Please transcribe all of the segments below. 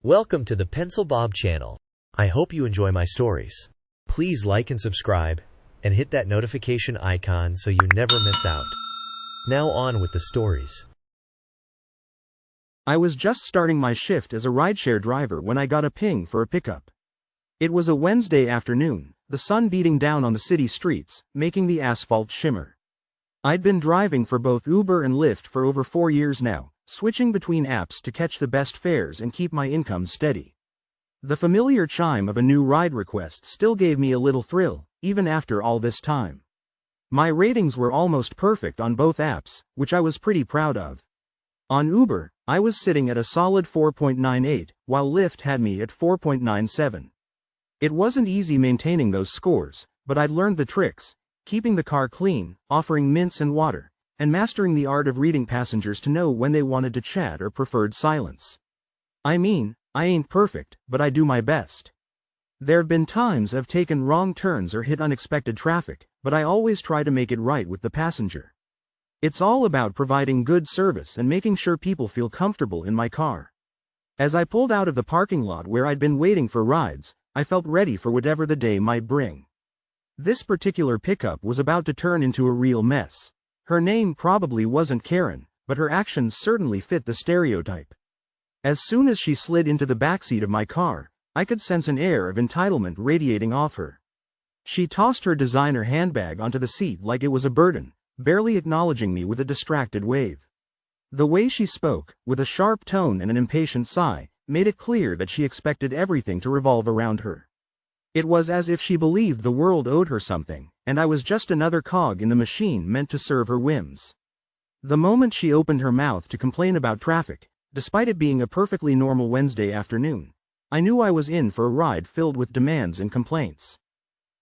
Welcome to the Pencil Bob channel. I hope you enjoy my stories. Please like and subscribe, and hit that notification icon so you never miss out. Now on with the stories. I was just starting my shift as a rideshare driver when I got a ping for a pickup. It was a Wednesday afternoon, the sun beating down on the city streets, making the asphalt shimmer. I'd been driving for both Uber and Lyft for over 4 years now, switching between apps to catch the best fares and keep my income steady. The familiar chime of a new ride request still gave me a little thrill, even after all this time. My ratings were almost perfect on both apps, which I was pretty proud of. On Uber, I was sitting at a solid 4.98, while Lyft had me at 4.97. It wasn't easy maintaining those scores, but I'd learned the tricks, keeping the car clean, offering mints and water, and mastering the art of reading passengers to know when they wanted to chat or preferred silence. I mean, I ain't perfect, but I do my best. There've been times I've taken wrong turns or hit unexpected traffic, but I always try to make it right with the passenger. It's all about providing good service and making sure people feel comfortable in my car. As I pulled out of the parking lot where I'd been waiting for rides, I felt ready for whatever the day might bring. This particular pickup was about to turn into a real mess. Her name probably wasn't Karen, but her actions certainly fit the stereotype. As soon as she slid into the backseat of my car, I could sense an air of entitlement radiating off her. She tossed her designer handbag onto the seat like it was a burden, barely acknowledging me with a distracted wave. The way she spoke, with a sharp tone and an impatient sigh, made it clear that she expected everything to revolve around her. It was as if she believed the world owed her something, and I was just another cog in the machine meant to serve her whims. The moment she opened her mouth to complain about traffic, despite it being a perfectly normal Wednesday afternoon, I knew I was in for a ride filled with demands and complaints.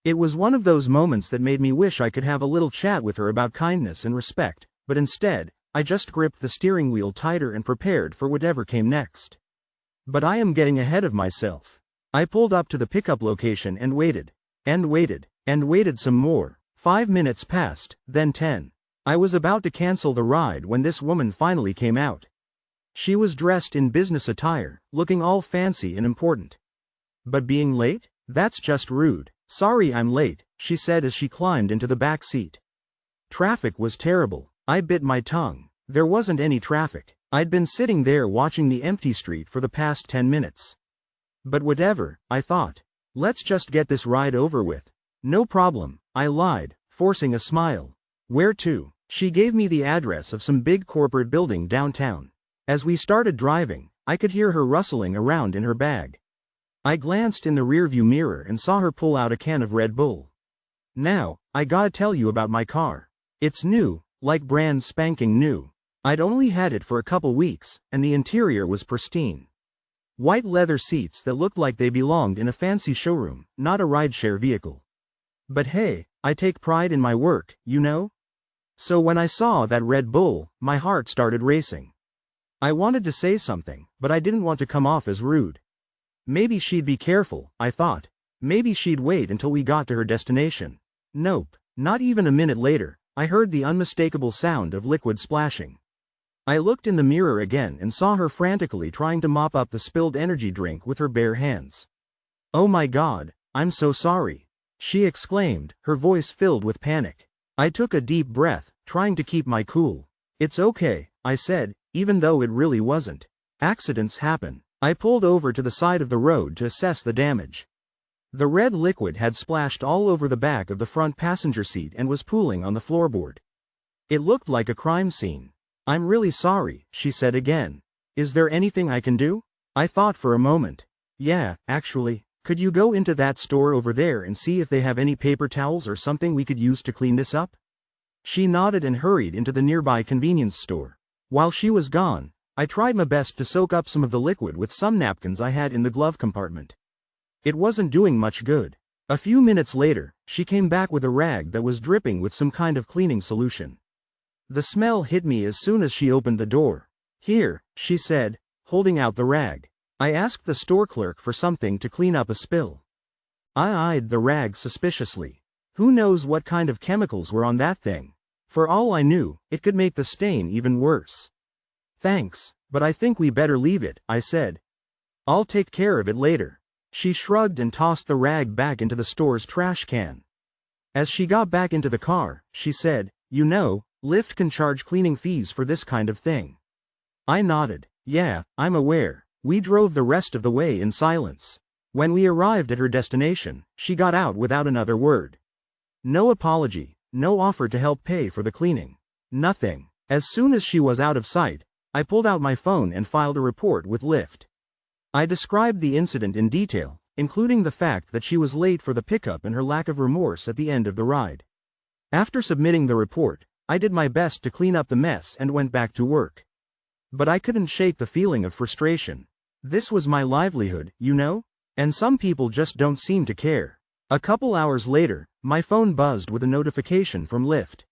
It was one of those moments that made me wish I could have a little chat with her about kindness and respect, but instead, I just gripped the steering wheel tighter and prepared for whatever came next. But I am getting ahead of myself. I pulled up to the pickup location and waited, and waited, and waited some more. 5 minutes passed, then 10. I was about to cancel the ride when this woman finally came out. She was dressed in business attire, looking all fancy and important. But being late? That's just rude. Sorry I'm late, she said as she climbed into the back seat. Traffic was terrible. I bit my tongue. There wasn't any traffic. I'd been sitting there watching the empty street for the past 10 minutes. But whatever, I thought. Let's just get this ride over with. No problem, I lied, forcing a smile. Where to? She gave me the address of some big corporate building downtown. As we started driving, I could hear her rustling around in her bag. I glanced in the rearview mirror and saw her pull out a can of Red Bull. Now, I gotta tell you about my car. It's new, like brand spanking new. I'd only had it for a couple weeks, and the interior was pristine. White leather seats that looked like they belonged in a fancy showroom, not a rideshare vehicle. But hey, I take pride in my work, you know? So when I saw that Red Bull, my heart started racing. I wanted to say something, but I didn't want to come off as rude. Maybe she'd be careful, I thought. Maybe she'd wait until we got to her destination. Nope, not even a minute later, I heard the unmistakable sound of liquid splashing. I looked in the mirror again and saw her frantically trying to mop up the spilled energy drink with her bare hands. Oh my God, I'm so sorry, she exclaimed, her voice filled with panic. I took a deep breath, trying to keep my cool. It's okay, I said, even though it really wasn't. Accidents happen. I pulled over to the side of the road to assess the damage. The red liquid had splashed all over the back of the front passenger seat and was pooling on the floorboard. It looked like a crime scene. I'm really sorry, she said again. Is there anything I can do? I thought for a moment. Yeah, actually, could you go into that store over there and see if they have any paper towels or something we could use to clean this up? She nodded and hurried into the nearby convenience store. While she was gone, I tried my best to soak up some of the liquid with some napkins I had in the glove compartment. It wasn't doing much good. A few minutes later, she came back with a rag that was dripping with some kind of cleaning solution. The smell hit me as soon as she opened the door. Here, she said, holding out the rag. I asked the store clerk for something to clean up a spill. I eyed the rag suspiciously. Who knows what kind of chemicals were on that thing? For all I knew, it could make the stain even worse. Thanks, but I think we better leave it, I said. "I'll take care of it later." She shrugged and tossed the rag back into the store's trash can. As she got back into the car, she said, "You know, Lyft can charge cleaning fees for this kind of thing." I nodded. "Yeah, I'm aware." We drove the rest of the way in silence. When we arrived at her destination, she got out without another word. No apology, no offer to help pay for the cleaning. Nothing. As soon as she was out of sight, I pulled out my phone and filed a report with Lyft. I described the incident in detail, including the fact that she was late for the pickup and her lack of remorse at the end of the ride. After submitting the report, I did my best to clean up the mess and went back to work. But I couldn't shake the feeling of frustration. This was my livelihood, you know? And some people just don't seem to care. A couple hours later, my phone buzzed with a notification from Lyft.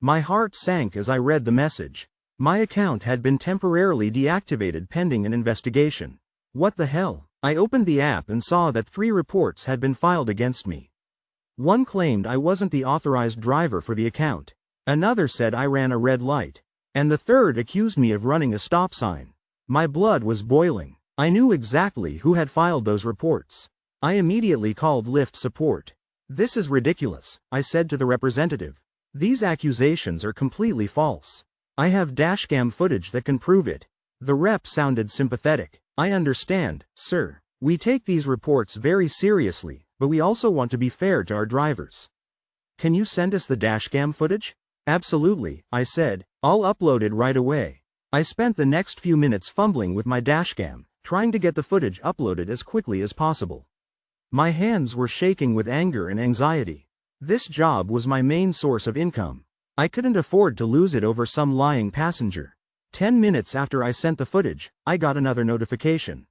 My heart sank as I read the message. My account had been temporarily deactivated pending an investigation. What the hell? I opened the app and saw that 3 reports had been filed against me. One claimed I wasn't the authorized driver for the account. Another said I ran a red light. And the third accused me of running a stop sign. My blood was boiling. I knew exactly who had filed those reports. I immediately called Lyft support. "This is ridiculous," I said to the representative. "These accusations are completely false. I have dashcam footage that can prove it." The rep sounded sympathetic. "I understand, sir. We take these reports very seriously, but we also want to be fair to our drivers. Can you send us the dashcam footage?" "Absolutely," I said. "I'll upload it right away." I spent the next few minutes fumbling with my dashcam, trying to get the footage uploaded as quickly as possible. My hands were shaking with anger and anxiety. This job was my main source of income. I couldn't afford to lose it over some lying passenger. 10 minutes after I sent the footage, I got another notification.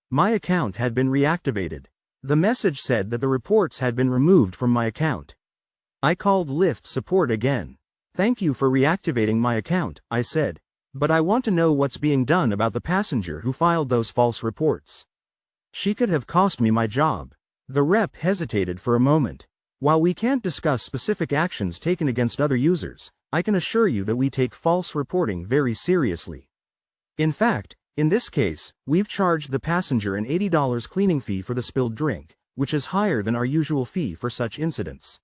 My account had been reactivated. The message said that the reports had been removed from my account. I called Lyft support again. "Thank you for reactivating my account," I said. "But I want to know what's being done about the passenger who filed those false reports. She could have cost me my job." The rep hesitated for a moment. "While we can't discuss specific actions taken against other users, I can assure you that we take false reporting very seriously. In fact, in this case, we've charged the passenger an $80 cleaning fee for the spilled drink, which is higher than our usual fee for such incidents."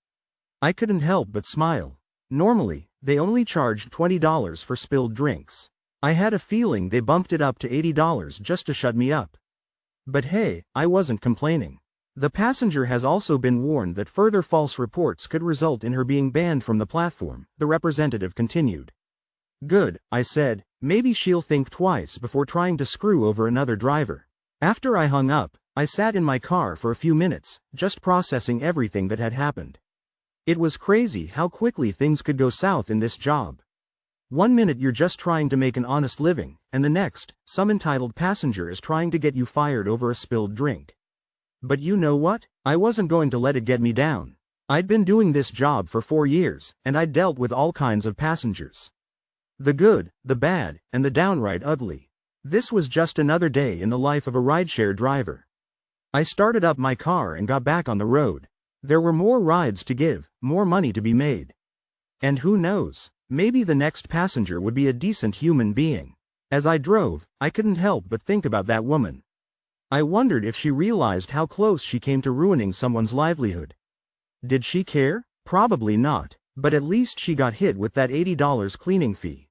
I couldn't help but smile. Normally, they only charged $20 for spilled drinks. I had a feeling they bumped it up to $80 just to shut me up. But hey, I wasn't complaining. The passenger has also been warned that further false reports could result in her being banned from the platform, the representative continued. "Good," I said, "maybe she'll think twice before trying to screw over another driver." After I hung up, I sat in my car for a few minutes, just processing everything that had happened. It was crazy how quickly things could go south in this job. One minute you're just trying to make an honest living, and the next, some entitled passenger is trying to get you fired over a spilled drink. But you know what? I wasn't going to let it get me down. I'd been doing this job for 4 years, and I'd dealt with all kinds of passengers. The good, the bad, and the downright ugly. This was just another day in the life of a rideshare driver. I started up my car and got back on the road. There were more rides to give, more money to be made. And who knows, maybe the next passenger would be a decent human being. As I drove, I couldn't help but think about that woman. I wondered if she realized how close she came to ruining someone's livelihood. Did she care? Probably not, but at least she got hit with that $80 cleaning fee.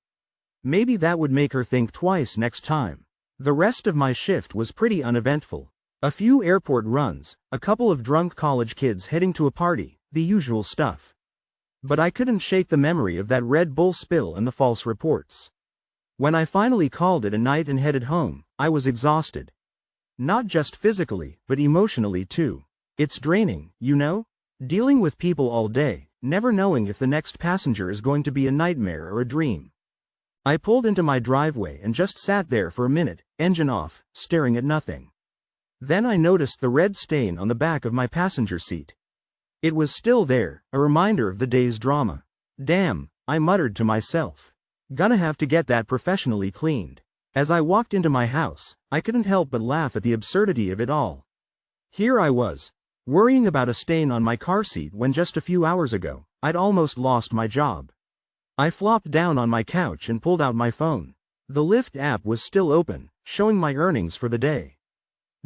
Maybe that would make her think twice next time. The rest of my shift was pretty uneventful. A few airport runs, a couple of drunk college kids heading to a party, the usual stuff. But I couldn't shake the memory of that Red Bull spill and the false reports. When I finally called it a night and headed home, I was exhausted. Not just physically, but emotionally too. It's draining, you know? Dealing with people all day, never knowing if the next passenger is going to be a nightmare or a dream. I pulled into my driveway and just sat there for a minute, engine off, staring at nothing. Then I noticed the red stain on the back of my passenger seat. It was still there, a reminder of the day's drama. "Damn," I muttered to myself. "Gonna have to get that professionally cleaned." As I walked into my house, I couldn't help but laugh at the absurdity of it all. Here I was, worrying about a stain on my car seat when just a few hours ago, I'd almost lost my job. I flopped down on my couch and pulled out my phone. The Lyft app was still open, showing my earnings for the day.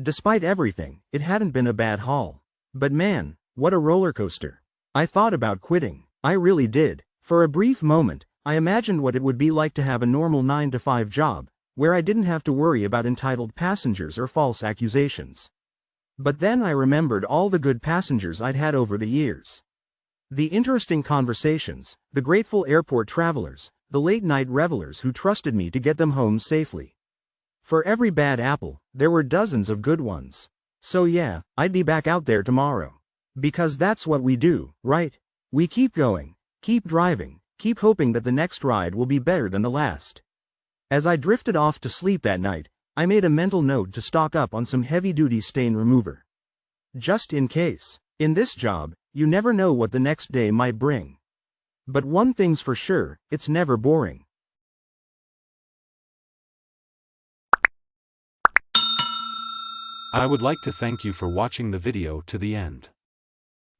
Despite everything, it hadn't been a bad haul. But man, what a roller coaster. I thought about quitting. I really did. For a brief moment, I imagined what it would be like to have a normal 9-to-5 job, where I didn't have to worry about entitled passengers or false accusations. But then I remembered all the good passengers I'd had over the years. The interesting conversations, the grateful airport travelers, the late-night revelers who trusted me to get them home safely. For every bad apple, there were dozens of good ones. So yeah, I'd be back out there tomorrow. Because that's what we do, right? We keep going, keep driving, keep hoping that the next ride will be better than the last. As I drifted off to sleep that night, I made a mental note to stock up on some heavy-duty stain remover. Just in case. In this job, you never know what the next day might bring. But one thing's for sure, it's never boring. I would like to thank you for watching the video to the end.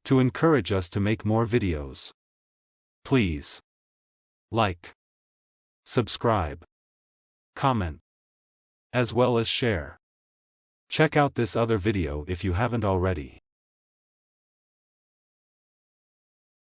To encourage us to make more videos, please like, subscribe, comment, as well as share. Check out this other video if you haven't already.